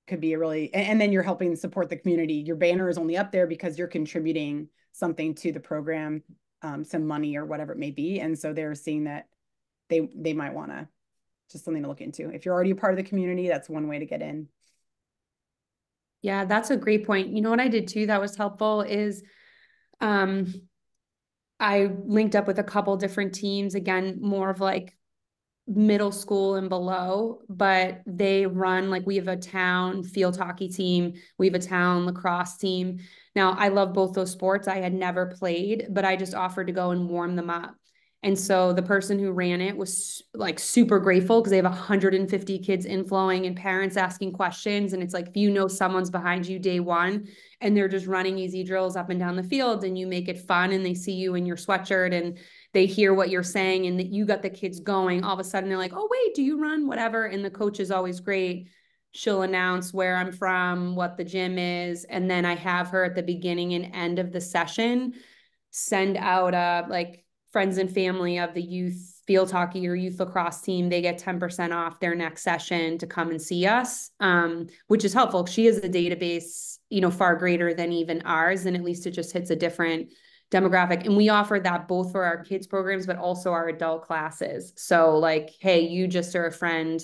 Could be a really, and then you're helping support the community. Your banner is only up there because you're contributing something to the program, some money or whatever it may be. And so they're seeing that they might want to, just something to look into. If you're already a part of the community, that's one way to get in. Yeah, that's a great point. You know what I did too that was helpful is I linked up with a couple different teams, again, more of like middle school and below, but they run, like we have a town field hockey team, we have a town lacrosse team. Now I love both those sports. I had never played, but I just offered to go and warm them up. And so the person who ran it was like super grateful because they have 150 kids inflowing and parents asking questions. And it's like, if you know someone's behind you day one and they're just running easy drills up and down the field and you make it fun and they see you in your sweatshirt and they hear what you're saying and that you got the kids going, all of a sudden they're like, oh, wait, do you run? Whatever. And the coach is always great. She'll announce where I'm from, what the gym is. And then I have her at the beginning and end of the session send out like friends and family of the youth field hockey or youth lacrosse team, they get 10% off their next session to come and see us, which is helpful. She has a database, far greater than even ours. And at least it just hits a different demographic. And we offer that both for our kids programs, but also our adult classes. So like, hey, you just are a friend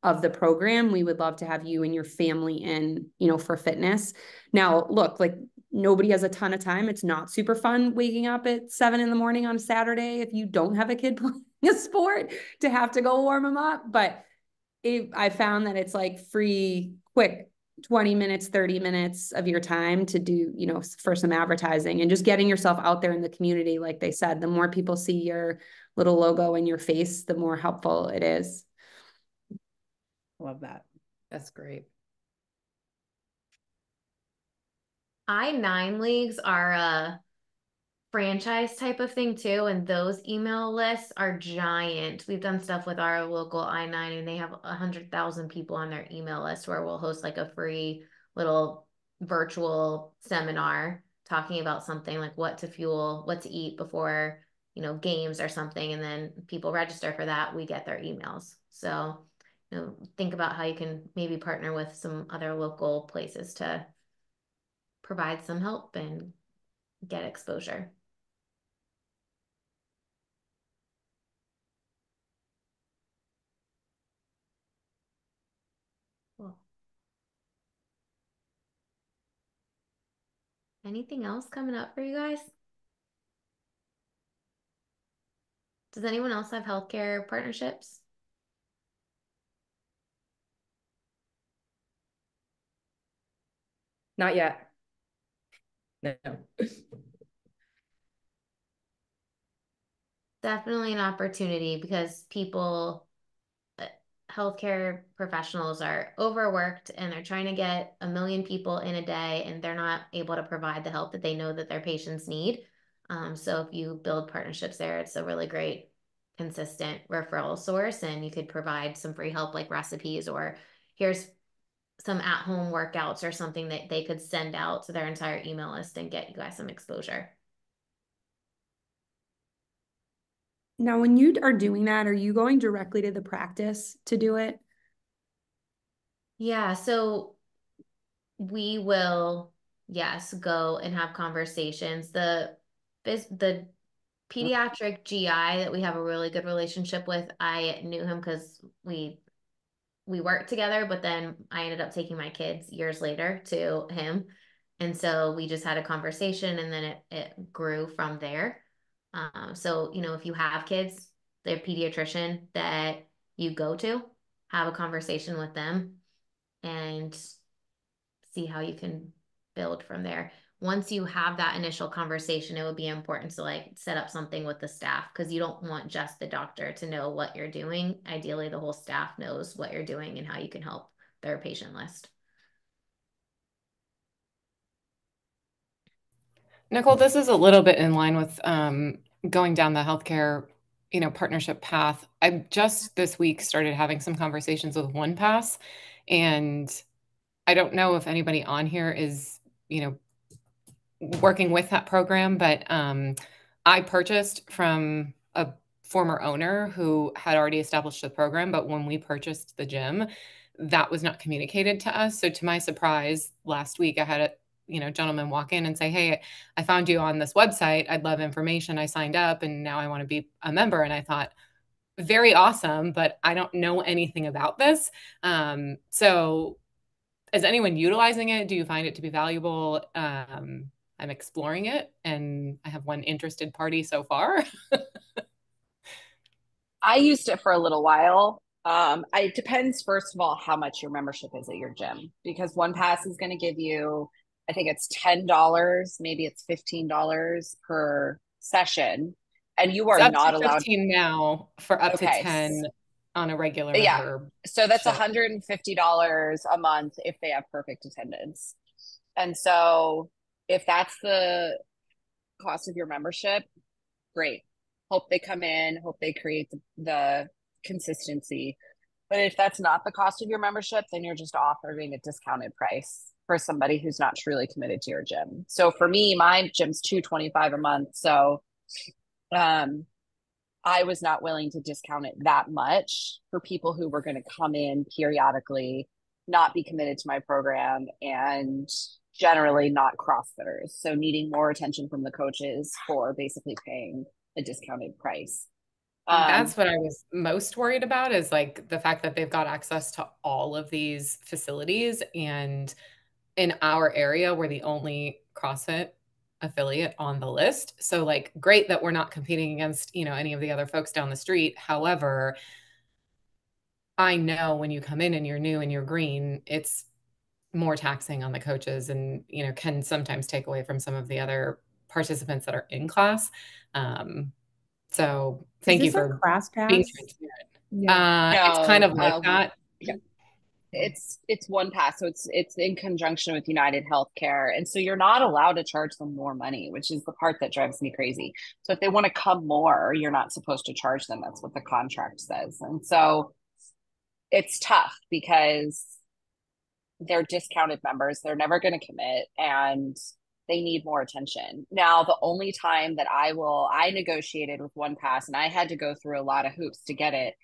of the program. We would love to have you and your family in, for fitness. Now, look, like nobody has a ton of time. It's not super fun waking up at 7 a.m. on a Saturday if you don't have a kid playing a sport to have to go warm them up. But I found that it's like free, quick 20 minutes, 30 minutes of your time to do, for some advertising and just getting yourself out there in the community. Like they said, the more people see your little logo in your face, the more helpful it is. Love that. That's great. I-9 leagues are a franchise type of thing too, and those email lists are giant. We've done stuff with our local I-9 and they have 100,000 people on their email list where we'll host like a free little virtual seminar talking about something like what to fuel, what to eat before, games or something. And then people register for that, we get their emails. So, think about how you can maybe partner with some other local places to provide some help and get exposure. Cool. Anything else coming up for you guys? Does anyone else have healthcare partnerships? Not yet. No. Definitely an opportunity because healthcare professionals are overworked and they're trying to get 1 million people in a day and they're not able to provide the help that they know that their patients need. So if you build partnerships there, it's a really great consistent referral source and you could provide some free help like recipes or here's some at-home workouts or something that they could send out to their entire email list and get you guys some exposure. Now, when you are doing that, are you going directly to the practice to do it? Yeah, so we will, yes, go and have conversations. The pediatric GI that we have a really good relationship with, I knew him because we worked together, but then I ended up taking my kids years later to him. And so we just had a conversation and then it grew from there. So, if you have kids, their pediatrician that you go to, have a conversation with them and see how you can build from there. Once you have that initial conversation, it would be important to like set up something with the staff because you don't want just the doctor to know what you're doing. Ideally, the whole staff knows what you're doing and how you can help their patient list. Nicole, this is a little bit in line with going down the healthcare, partnership path. I just this week started having some conversations with OnePass, and I don't know if anybody on here is, working with that program, but I purchased from a former owner who had already established the program, but when we purchased the gym, that was not communicated to us. So to my surprise, last week I had a gentleman walk in and say, hey, I found you on this website. I'd love information. I signed up and now I want to be a member. And I thought, very awesome, but I don't know anything about this. So is anyone utilizing it? Do you find it to be valuable? I'm exploring it and I have one interested party so far. I used it for a little while. It depends, first of all, how much your membership is at your gym, because OnePass is going to give you, I think it's $10, maybe it's $15 per session. and you It's are up not to allowed. 15 now for up to Okay. 10 on a regular Yeah. member. So that's ship. $150 a month if they have perfect attendance. And so if that's the cost of your membership, great. Hope they come in, hope they create the consistency. But if that's not the cost of your membership, then you're just offering a discounted price for somebody who's not truly committed to your gym. So for me, my gym's $225 a month. So I was not willing to discount it that much for people who were going to come in periodically, not be committed to my program, and generally not CrossFitters. So needing more attention from the coaches for basically paying a discounted price. That's what I was most worried about, is like the fact that they've got access to all of these facilities. And in our area, we're the only CrossFit affiliate on the list. So like, great that we're not competing against, you know, any of the other folks down the street. However, I know when you come in and you're new and you're green, it's more taxing on the coaches, and, you know, can sometimes take away from some of the other participants that are in class. So thank you for class being pass? transparent. Yeah. It's kind of like that. Yeah. It's one pass, so it's in conjunction with United Healthcare, and so you're not allowed to charge them more money, which is the part that drives me crazy. So if they want to come more, you're not supposed to charge them. That's what the contract says, and so it's tough because they're discounted members. They're never going to commit, and they need more attention. Now, the only time that I negotiated with One Pass, and I had to go through a lot of hoops to get it,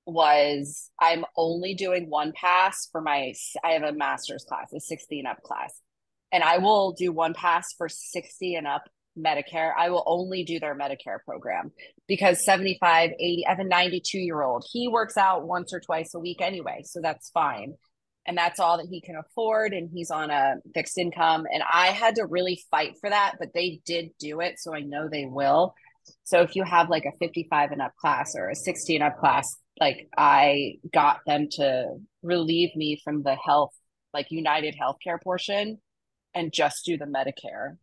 was I'm only doing One Pass for I have a master's class, a 60 and up class. And I will do One Pass for 60 and up Medicare. I will only do their Medicare program because 75, 80, I have a 92-year-old. He works out once or twice a week anyway, so that's fine. And that's all that he can afford. And he's on a fixed income. And I had to really fight for that, but they did do it. So I know they will. So if you have like a 55 and up class or a 60 and up class, like I got them to relieve me from the health, like United Healthcare portion, and just do the Medicare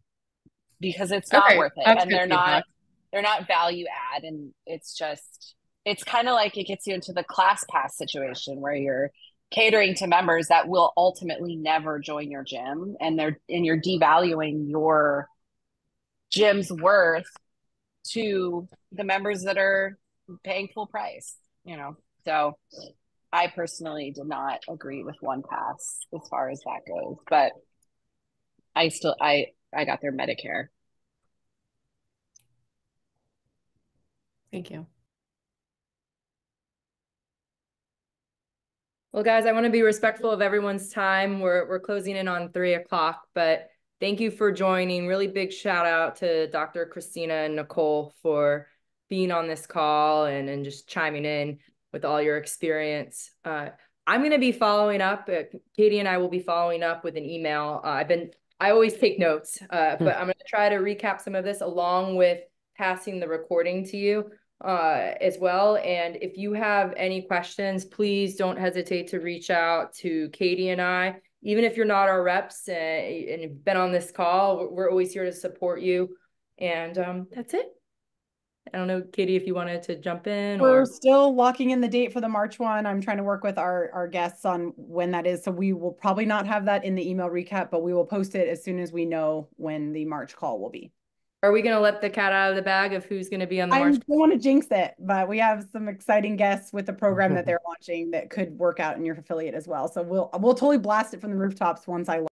because it's not worth it. And they're not value add. And it's kind of like it gets you into the class pass situation where you're catering to members that will ultimately never join your gym, and you're devaluing your gym's worth to the members that are paying full price, you know. So I personally did not agree with One Pass as far as that goes, but I got their Medicare. Thank you. Well, guys, I want to be respectful of everyone's time. We're closing in on 3 o'clock, but thank you for joining. Really big shout out to Dr. Christina and Nicole for being on this call and just chiming in with all your experience. I'm going to be following up. Katie and I will be following up with an email. I always take notes, but I'm going to try to recap some of this along with passing the recording to you as well. And if you have any questions, please don't hesitate to reach out to Katie and I. Even if you're not our reps and you've been on this call, we're always here to support you. And that's it. I don't know, Katie, if you wanted to jump in. We're still locking in the date for the March one. I'm trying to work with our guests on when that is. So we will probably not have that in the email recap, but we will post it as soon as we know when the March call will be. Are we going to let the cat out of the bag of who's going to be on the March? I don't want to jinx it, but we have some exciting guests with the program that they're launching that could work out in your affiliate as well. So we'll totally blast it from the rooftops once I